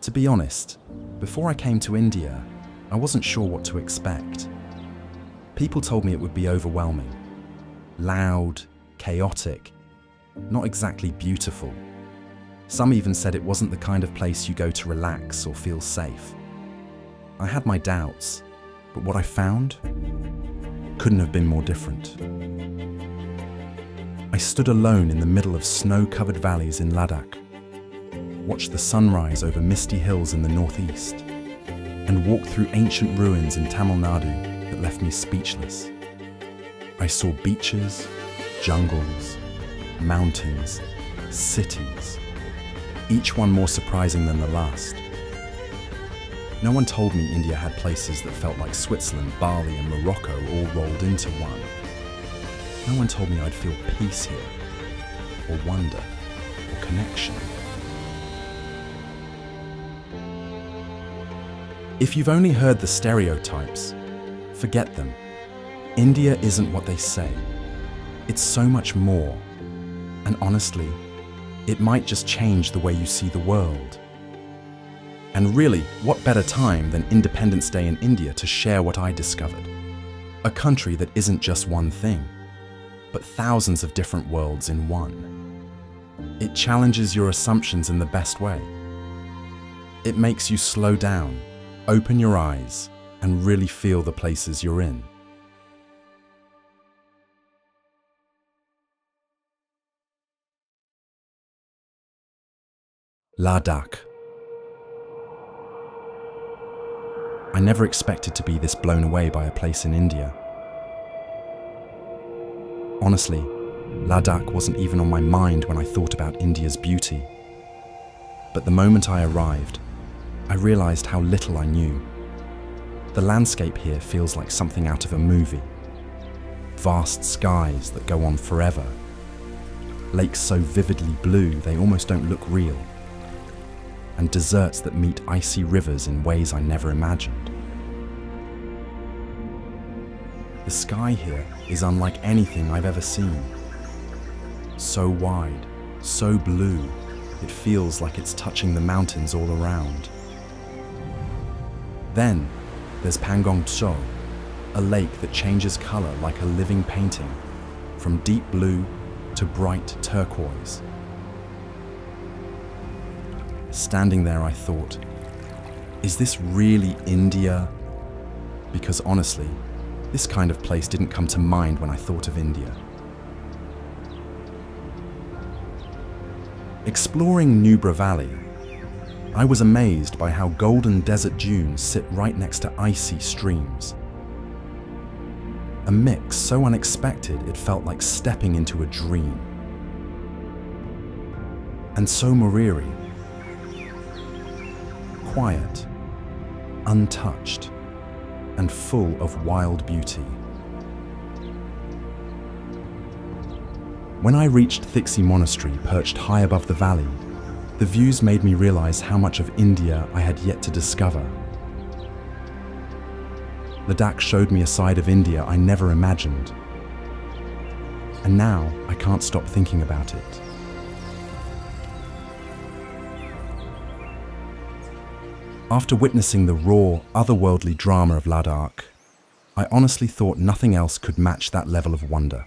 To be honest, before I came to India, I wasn't sure what to expect. People told me it would be overwhelming, loud, chaotic, not exactly beautiful. Some even said it wasn't the kind of place you go to relax or feel safe. I had my doubts, but what I found couldn't have been more different. I stood alone in the middle of snow-covered valleys in Ladakh, watched the sunrise over misty hills in the northeast, and walked through ancient ruins in Tamil Nadu that left me speechless. I saw beaches, jungles, mountains, cities, each one more surprising than the last. No one told me India had places that felt like Switzerland, Bali, and Morocco all rolled into one. No one told me I'd feel peace here, or wonder, or connection. If you've only heard the stereotypes, forget them. India isn't what they say. It's so much more. And honestly, it might just change the way you see the world. And really, what better time than Independence Day in India to share what I discovered? A country that isn't just one thing, but thousands of different worlds in one. It challenges your assumptions in the best way. It makes you slow down, open your eyes, and really feel the places you're in. Ladakh. I never expected to be this blown away by a place in India. Honestly, Ladakh wasn't even on my mind when I thought about India's beauty. But the moment I arrived, I realized how little I knew. The landscape here feels like something out of a movie. Vast skies that go on forever. Lakes so vividly blue they almost don't look real. And deserts that meet icy rivers in ways I never imagined. The sky here is unlike anything I've ever seen. So wide, so blue, it feels like it's touching the mountains all around. Then there's Pangong Tso, a lake that changes color like a living painting, from deep blue to bright turquoise. Standing there, I thought, is this really India? Because honestly, this kind of place didn't come to mind when I thought of India. Exploring Nubra Valley, I was amazed by how golden desert dunes sit right next to icy streams. A mix so unexpected it felt like stepping into a dream. And so Moriri, quiet, untouched, and full of wild beauty. When I reached Thixi Monastery, perched high above the valley, the views made me realize how much of India I had yet to discover. Ladakh showed me a side of India I never imagined. And now I can't stop thinking about it. After witnessing the raw, otherworldly drama of Ladakh, I honestly thought nothing else could match that level of wonder.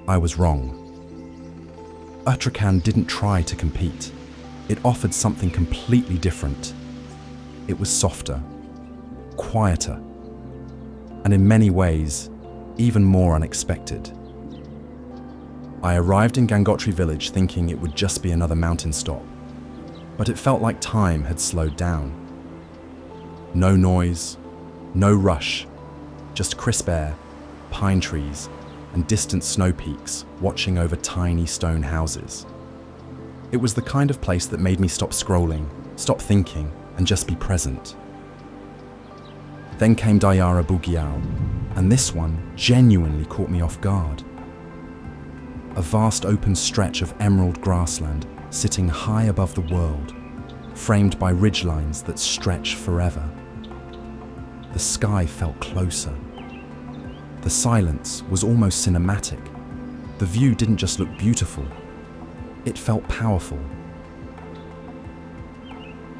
I was wrong. Uttrakhand didn't try to compete. It offered something completely different. It was softer, quieter, and in many ways, even more unexpected. I arrived in Gangotri village thinking it would just be another mountain stop. But it felt like time had slowed down. No noise, no rush, just crisp air, pine trees, and distant snow peaks watching over tiny stone houses. It was the kind of place that made me stop scrolling, stop thinking, and just be present. Then came Dayara Bugyal, and this one genuinely caught me off guard. A vast open stretch of emerald grassland sitting high above the world, framed by ridgelines that stretch forever. The sky felt closer. The silence was almost cinematic. The view didn't just look beautiful, it felt powerful.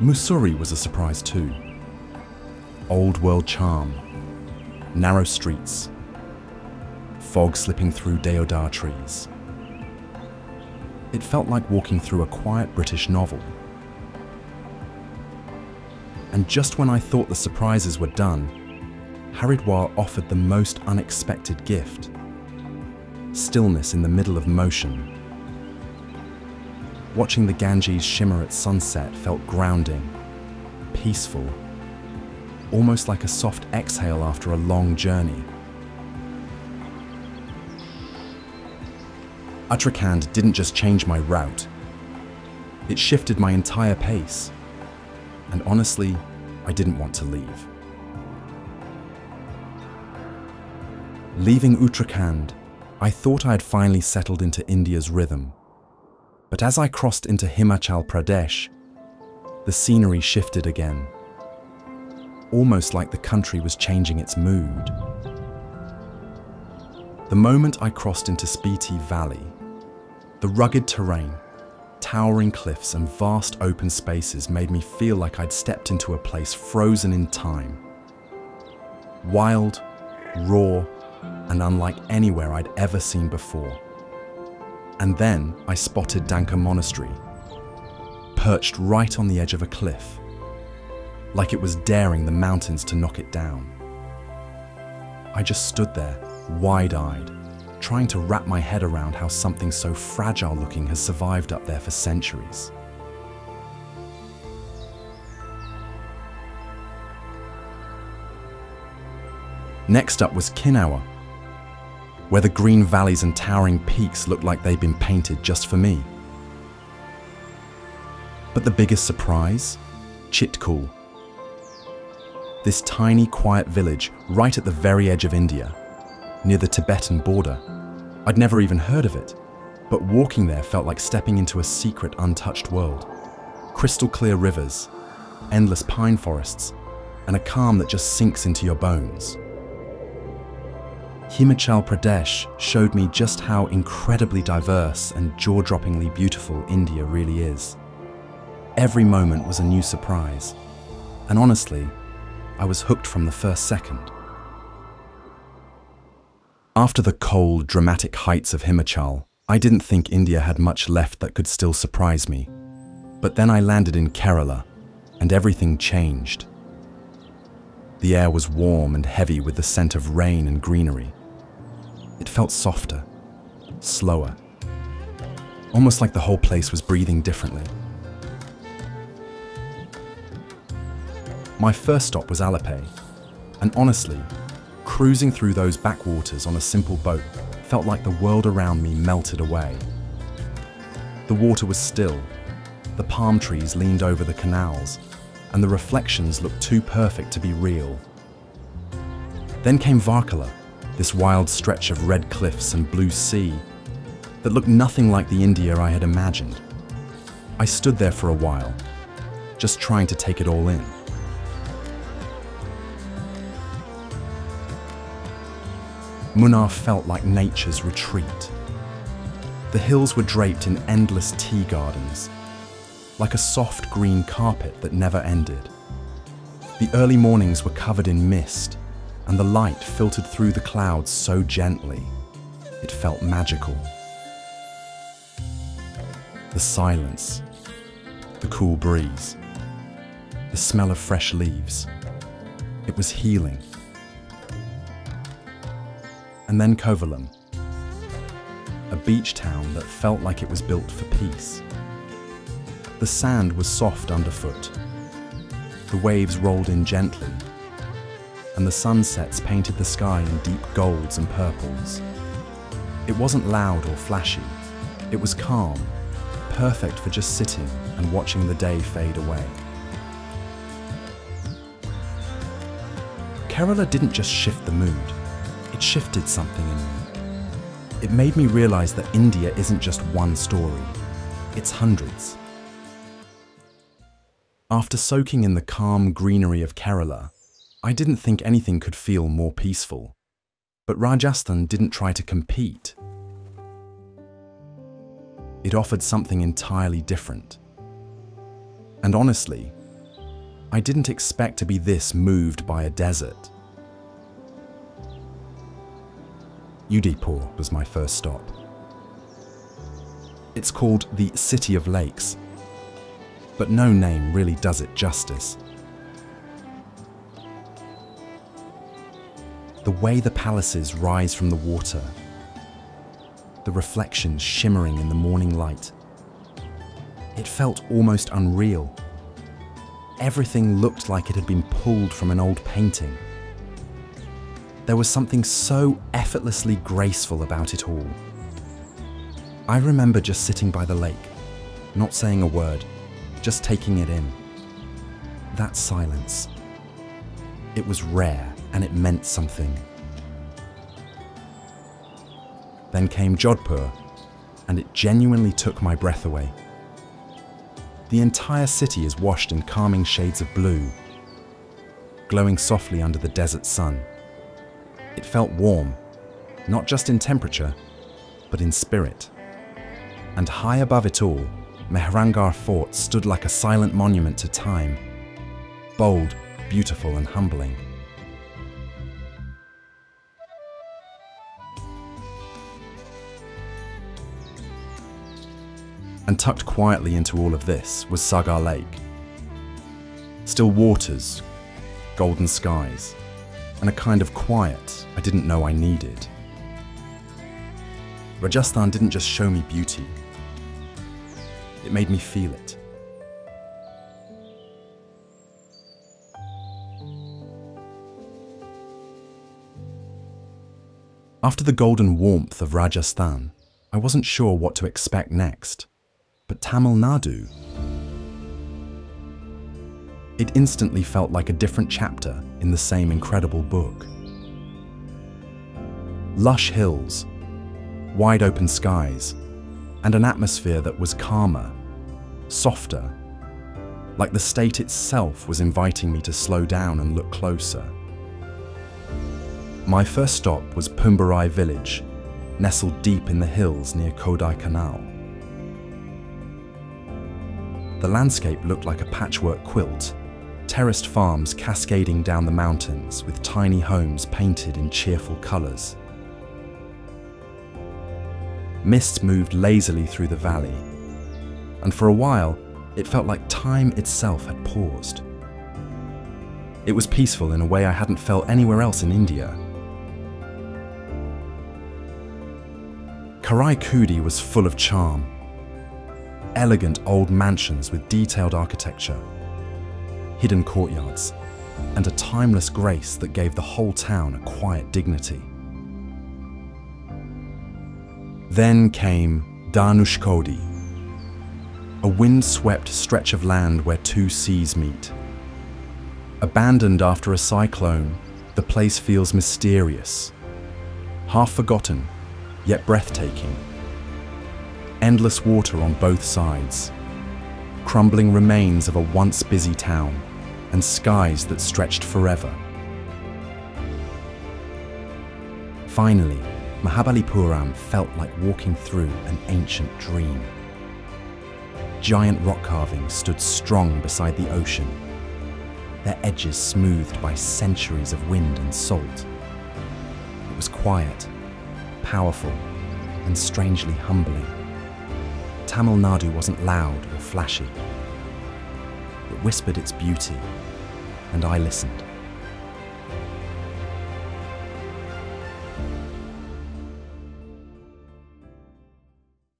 Mussoorie was a surprise too. Old world charm, narrow streets, fog slipping through deodar trees. It felt like walking through a quiet British novel. And just when I thought the surprises were done, Haridwar offered the most unexpected gift: stillness in the middle of motion. Watching the Ganges shimmer at sunset felt grounding, peaceful, almost like a soft exhale after a long journey. Uttrakhand didn't just change my route, it shifted my entire pace. And honestly, I didn't want to leave. Leaving Uttrakhand, I thought I had finally settled into India's rhythm. But as I crossed into Himachal Pradesh, the scenery shifted again, almost like the country was changing its mood. The moment I crossed into Spiti Valley, the rugged terrain, towering cliffs and vast open spaces made me feel like I'd stepped into a place frozen in time. Wild, raw, and unlike anywhere I'd ever seen before. And then I spotted Danka Monastery, perched right on the edge of a cliff, like it was daring the mountains to knock it down. I just stood there, wide-eyed, trying to wrap my head around how something so fragile-looking has survived up there for centuries. Next up was Kinnaur, where the green valleys and towering peaks looked like they'd been painted just for me. But the biggest surprise? Chitkul. This tiny, quiet village right at the very edge of India, near the Tibetan border. I'd never even heard of it, but walking there felt like stepping into a secret, untouched world. Crystal clear rivers, endless pine forests, and a calm that just sinks into your bones. Himachal Pradesh showed me just how incredibly diverse and jaw-droppingly beautiful India really is. Every moment was a new surprise, and honestly, I was hooked from the first second. After the cold, dramatic heights of Himachal, I didn't think India had much left that could still surprise me. But then I landed in Kerala, and everything changed. The air was warm and heavy with the scent of rain and greenery. It felt softer, slower, almost like the whole place was breathing differently. My first stop was Alleppey, and honestly, cruising through those backwaters on a simple boat felt like the world around me melted away. The water was still, the palm trees leaned over the canals, and the reflections looked too perfect to be real. Then came Varkala, this wild stretch of red cliffs and blue sea that looked nothing like the India I had imagined. I stood there for a while, just trying to take it all in. Munnar felt like nature's retreat. The hills were draped in endless tea gardens, like a soft green carpet that never ended. The early mornings were covered in mist, and the light filtered through the clouds so gently, it felt magical. The silence, the cool breeze, the smell of fresh leaves, it was healing. And then Kovalam, a beach town that felt like it was built for peace. The sand was soft underfoot, the waves rolled in gently, and the sunsets painted the sky in deep golds and purples. It wasn't loud or flashy, it was calm, perfect for just sitting and watching the day fade away. Kerala didn't just shift the mood, it shifted something in me. It made me realize that India isn't just one story, it's hundreds. After soaking in the calm greenery of Kerala, I didn't think anything could feel more peaceful. But Rajasthan didn't try to compete. It offered something entirely different. And honestly, I didn't expect to be this moved by a desert. Udaipur was my first stop. It's called the City of Lakes, but no name really does it justice. The way the palaces rise from the water, the reflections shimmering in the morning light, it felt almost unreal. Everything looked like it had been pulled from an old painting. There was something so effortlessly graceful about it all. I remember just sitting by the lake, not saying a word, just taking it in. That silence. It was rare and it meant something. Then came Jodhpur, and it genuinely took my breath away. The entire city is washed in calming shades of blue, glowing softly under the desert sun. It felt warm, not just in temperature, but in spirit. And high above it all, Mehrangarh Fort stood like a silent monument to time, bold, beautiful, and humbling. And tucked quietly into all of this was Sagar Lake. Still waters, golden skies, and a kind of quiet I didn't know I needed. Rajasthan didn't just show me beauty, it made me feel it. After the golden warmth of Rajasthan, I wasn't sure what to expect next. But Tamil Nadu, it instantly felt like a different chapter in the same incredible book. Lush hills, wide open skies, and an atmosphere that was calmer, softer, like the state itself was inviting me to slow down and look closer. My first stop was Pumbarai village, nestled deep in the hills near Kodaikanal. The landscape looked like a patchwork quilt, terraced farms cascading down the mountains with tiny homes painted in cheerful colours. Mist moved lazily through the valley, and for a while it felt like time itself had paused. It was peaceful in a way I hadn't felt anywhere else in India. Karaikudi was full of charm. Elegant old mansions with detailed architecture, hidden courtyards, and a timeless grace that gave the whole town a quiet dignity. Then came Dhanushkodi, a wind-swept stretch of land where two seas meet. Abandoned after a cyclone, the place feels mysterious, half forgotten, yet breathtaking. Endless water on both sides, crumbling remains of a once busy town, and skies that stretched forever. Finally, Mahabalipuram felt like walking through an ancient dream. Giant rock carvings stood strong beside the ocean, their edges smoothed by centuries of wind and salt. It was quiet, powerful, and strangely humbling. Tamil Nadu wasn't loud or flashy. It whispered its beauty, and I listened.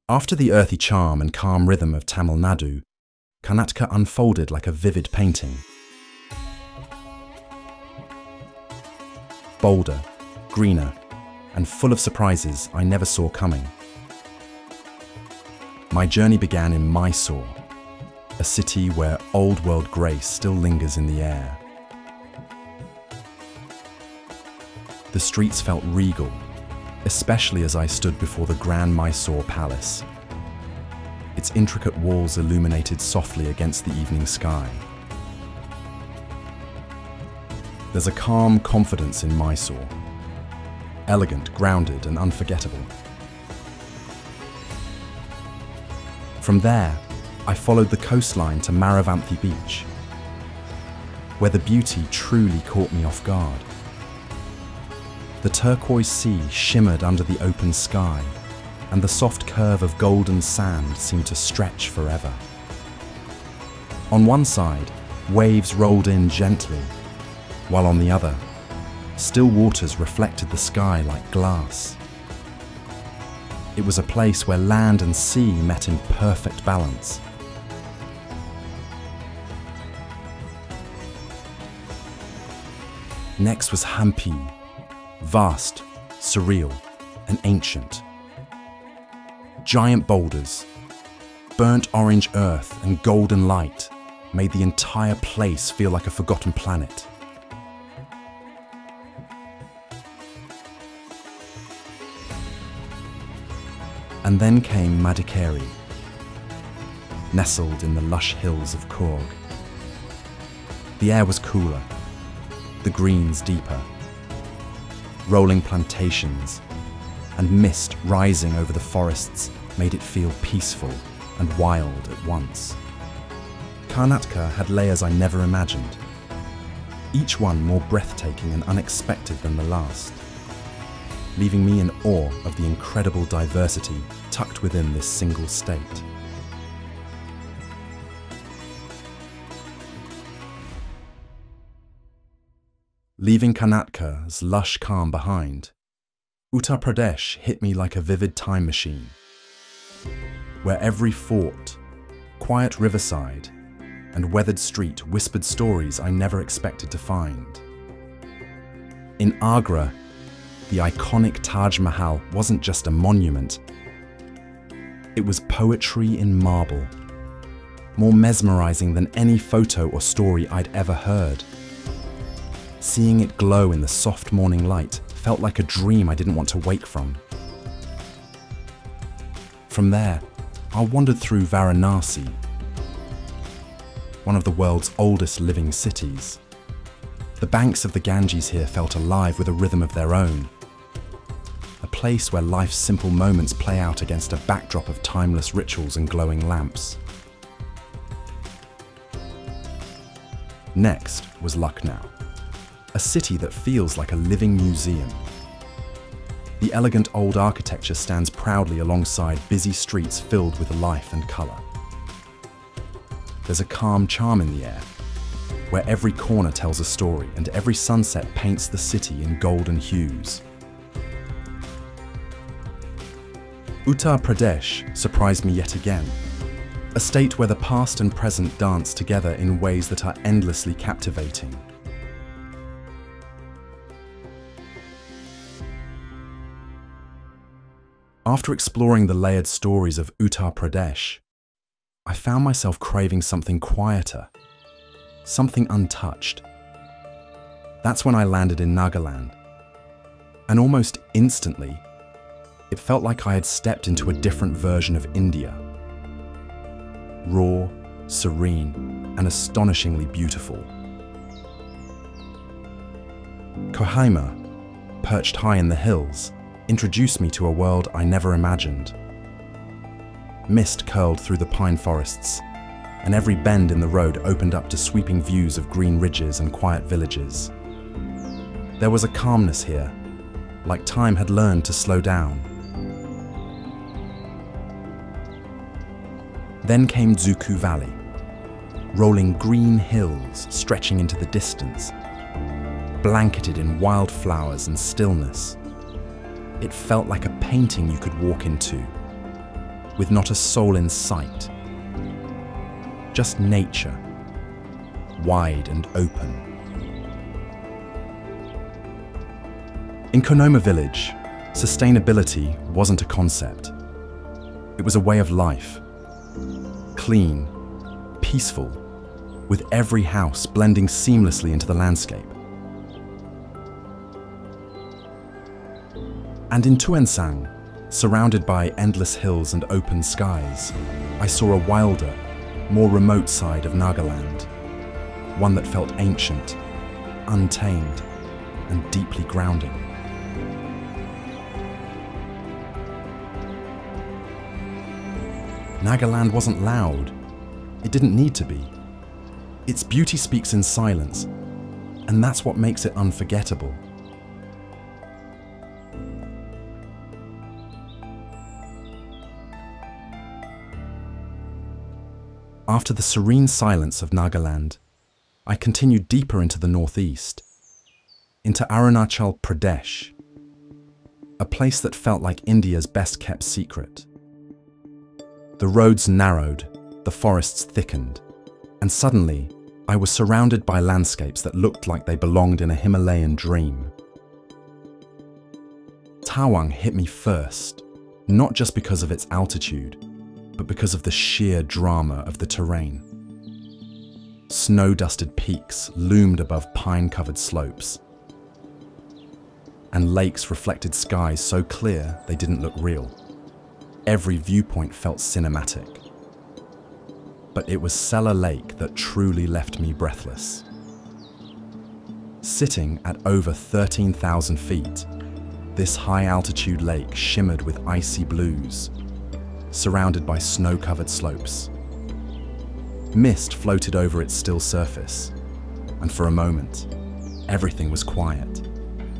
After the earthy charm and calm rhythm of Tamil Nadu, Karnataka unfolded like a vivid painting. Bolder, greener, and full of surprises I never saw coming. My journey began in Mysore, a city where old-world grace still lingers in the air. The streets felt regal, especially as I stood before the Grand Mysore Palace. Its intricate walls illuminated softly against the evening sky. There's a calm confidence in Mysore, elegant, grounded, and unforgettable. From there, I followed the coastline to Maravanthi Beach. where the beauty truly caught me off guard. The turquoise sea shimmered under the open sky, and the soft curve of golden sand seemed to stretch forever. On one side, waves rolled in gently, while on the other, still waters reflected the sky like glass. It was a place where land and sea met in perfect balance. Next was Hampi, vast, surreal, and ancient. Giant boulders, burnt orange earth and golden light made the entire place feel like a forgotten planet. And then came Madikeri, nestled in the lush hills of Coorg. The air was cooler, the greens deeper, rolling plantations and mist rising over the forests made it feel peaceful and wild at once. Karnataka had layers I never imagined, each one more breathtaking and unexpected than the last, leaving me in awe of the incredible diversity tucked within this single state. Leaving Karnataka's lush calm behind, Uttar Pradesh hit me like a vivid time machine, where every fort, quiet riverside, and weathered street whispered stories I never expected to find. In Agra, the iconic Taj Mahal wasn't just a monument, it was poetry in marble, more mesmerizing than any photo or story I'd ever heard. Seeing it glow in the soft morning light felt like a dream I didn't want to wake from. From there, I wandered through Varanasi, one of the world's oldest living cities. The banks of the Ganges here felt alive with a rhythm of their own, a place where life's simple moments play out against a backdrop of timeless rituals and glowing lamps. Next was Lucknow, a city that feels like a living museum. The elegant old architecture stands proudly alongside busy streets filled with life and colour. There's a calm charm in the air, where every corner tells a story and every sunset paints the city in golden hues. Uttar Pradesh surprised me yet again, a state where the past and present dance together in ways that are endlessly captivating. After exploring the layered stories of Uttar Pradesh, I found myself craving something quieter, something untouched. That's when I landed in Nagaland, and almost instantly, it felt like I had stepped into a different version of India. Raw, serene, and astonishingly beautiful. Kohima, perched high in the hills, introduced me to a world I never imagined. Mist curled through the pine forests, and every bend in the road opened up to sweeping views of green ridges and quiet villages. There was a calmness here, like time had learned to slow down. Then came Zuku Valley, rolling green hills stretching into the distance, blanketed in wildflowers and stillness. It felt like a painting you could walk into, with not a soul in sight. Just nature, wide and open. In Konoma village, sustainability wasn't a concept. It was a way of life. Clean, peaceful, with every house blending seamlessly into the landscape. And in Tuensang, surrounded by endless hills and open skies, I saw a wilder, more remote side of Nagaland, one that felt ancient, untamed, and deeply grounding. Nagaland wasn't loud. It didn't need to be. Its beauty speaks in silence, and that's what makes it unforgettable. After the serene silence of Nagaland, I continued deeper into the northeast, into Arunachal Pradesh, a place that felt like India's best-kept secret. The roads narrowed, the forests thickened, and suddenly I was surrounded by landscapes that looked like they belonged in a Himalayan dream. Tawang hit me first, not just because of its altitude, but because of the sheer drama of the terrain. Snow-dusted peaks loomed above pine-covered slopes, and lakes reflected skies so clear they didn't look real. Every viewpoint felt cinematic. But it was Sella Lake that truly left me breathless. Sitting at over 13,000 feet, this high-altitude lake shimmered with icy blues, surrounded by snow-covered slopes. Mist floated over its still surface, and for a moment, everything was quiet.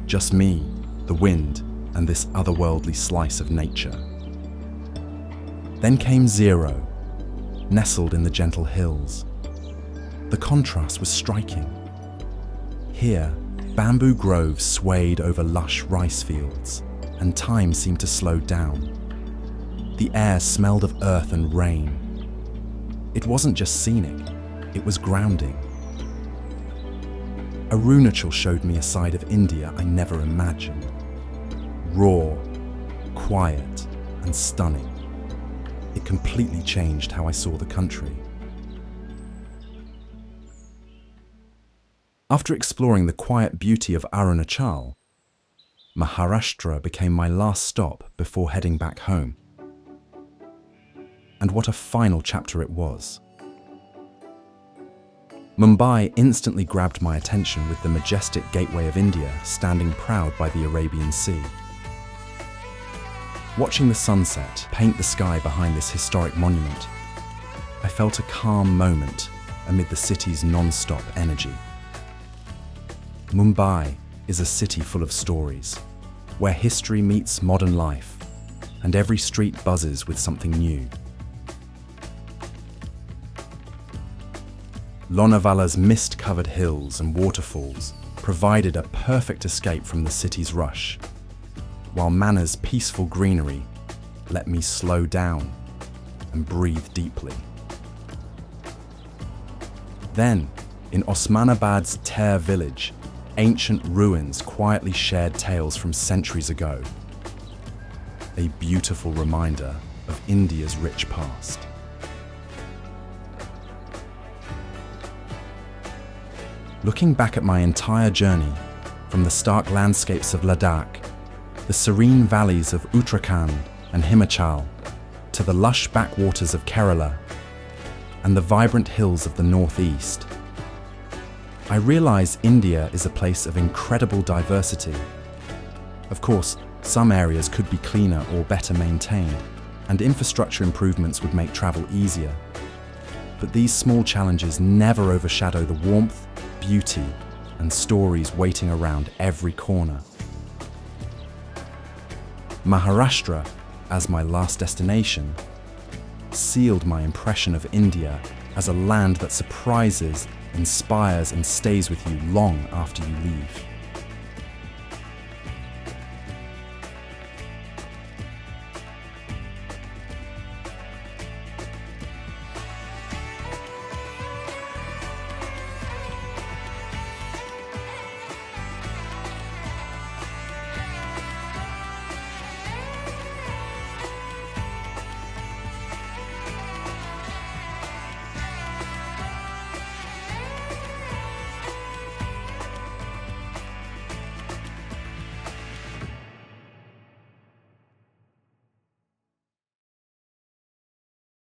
Just me, the wind, and this otherworldly slice of nature. Then came Zero, nestled in the gentle hills. The contrast was striking. Here, bamboo groves swayed over lush rice fields, and time seemed to slow down. The air smelled of earth and rain. It wasn't just scenic, it was grounding. Arunachal showed me a side of India I never imagined. Raw, quiet, and stunning. It completely changed how I saw the country. After exploring the quiet beauty of Arunachal, Maharashtra became my last stop before heading back home. And what a final chapter it was. Mumbai instantly grabbed my attention with the majestic gateway of India standing proud by the Arabian Sea. Watching the sunset paint the sky behind this historic monument, I felt a calm moment amid the city's non-stop energy. Mumbai is a city full of stories, where history meets modern life, and every street buzzes with something new. Lonavala's mist-covered hills and waterfalls provided a perfect escape from the city's rush, while Manna's peaceful greenery let me slow down and breathe deeply. Then, in Osmanabad's Ter village, ancient ruins quietly shared tales from centuries ago, a beautiful reminder of India's rich past. Looking back at my entire journey, from the stark landscapes of Ladakh, the serene valleys of Uttrakhand and Himachal, to the lush backwaters of Kerala, and the vibrant hills of the northeast, I realize India is a place of incredible diversity. Of course, some areas could be cleaner or better maintained, and infrastructure improvements would make travel easier. But these small challenges never overshadow the warmth, beauty, and stories waiting around every corner. Maharashtra, as my last destination, sealed my impression of India as a land that surprises, inspires, and stays with you long after you leave.